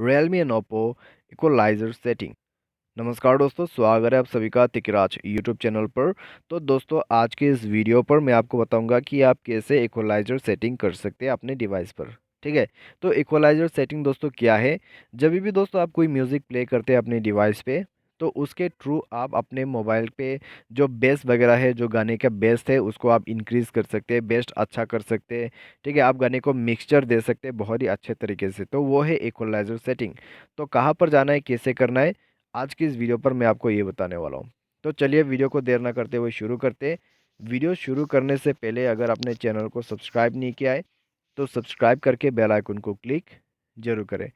Realme and Oppo equaliser setting. नमस्कार दोस्तों, स्वागत है आप सभी का तिकराज यूट्यूब चैनल पर। तो दोस्तों, आज के इस वीडियो पर मैं आपको बताऊंगा कि आप कैसे इक्वलाइजर सेटिंग कर सकते हैं अपने डिवाइस पर। ठीक है। तो इक्वलाइजर सेटिंग दोस्तों क्या है? जब भी दोस्तों आप कोई म्यूज़िक प्ले करते हैं अपने डिवाइस पे, तो उसके थ्रू आप अपने मोबाइल पे जो बेस वगैरह है, जो गाने का बेस है, उसको आप इंक्रीज़ कर सकते हैं, बेस्ट अच्छा कर सकते हैं। ठीक है, आप गाने को मिक्सचर दे सकते हैं बहुत ही अच्छे तरीके से। तो वो है इक्वलाइजर सेटिंग। तो कहाँ पर जाना है, कैसे करना है, आज की इस वीडियो पर मैं आपको ये बताने वाला हूँ। तो चलिए वीडियो को देर ना करते हुए शुरू करते हैं। वीडियो शुरू करने से पहले अगर आपने चैनल को सब्सक्राइब नहीं किया है तो सब्सक्राइब करके बेल आइकन को क्लिक जरूर करें।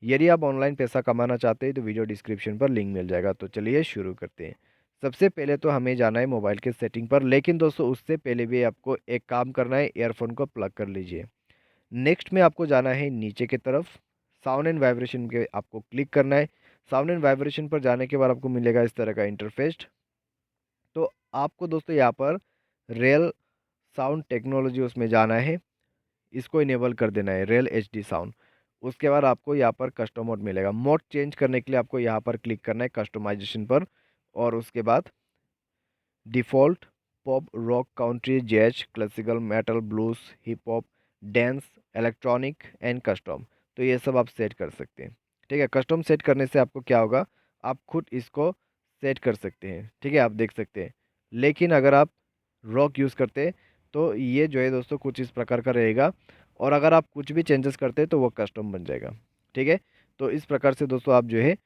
यदि आप ऑनलाइन पैसा कमाना चाहते हैं तो वीडियो डिस्क्रिप्शन पर लिंक मिल जाएगा। तो चलिए शुरू करते हैं। सबसे पहले तो हमें जाना है मोबाइल के सेटिंग पर, लेकिन दोस्तों उससे पहले भी आपको एक काम करना है, ईयरफोन को प्लग कर लीजिए। नेक्स्ट में आपको जाना है नीचे की तरफ, साउंड एंड वाइब्रेशन के आपको क्लिक करना है। साउंड एंड वाइब्रेशन पर जाने के बाद आपको मिलेगा इस तरह का इंटरफेस। तो आपको दोस्तों यहाँ पर रियल साउंड टेक्नोलॉजी उसमें जाना है, इसको इनेबल कर देना है, रियल एचडी साउंड। उसके बाद आपको यहाँ पर कस्टम मोड मिलेगा। मोड चेंज करने के लिए आपको यहाँ पर क्लिक करना है कस्टमाइजेशन पर, और उसके बाद default, pop, rock, country, jazz, classical, metal, blues, hip hop, dance, electronic and custom. तो ये सब आप सेट कर सकते हैं। ठीक है, कस्टम सेट करने से आपको क्या होगा, आप खुद इसको सेट कर सकते हैं। ठीक है, आप देख सकते हैं। लेकिन अगर आप रॉक यूज़ करते हैं तो ये जो है दोस्तों कुछ इस प्रकार का रहेगा, और अगर आप कुछ भी चेंजेस करते हैं तो वो कस्टम बन जाएगा। ठीक है। तो इस प्रकार से दोस्तों आप जो है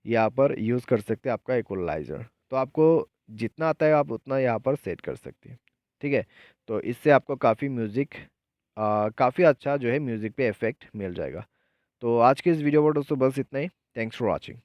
यहाँ पर यूज़ कर सकते हैं आपका इक्वलाइज़र। तो आपको जितना आता है आप उतना यहाँ पर सेट कर सकते हैं। ठीक है। तो इससे आपको काफ़ी म्यूज़िक काफ़ी अच्छा जो है म्यूज़िक पे इफ़ेक्ट मिल जाएगा। तो आज के इस वीडियो पर दोस्तों बस इतना ही। Thanks for watching.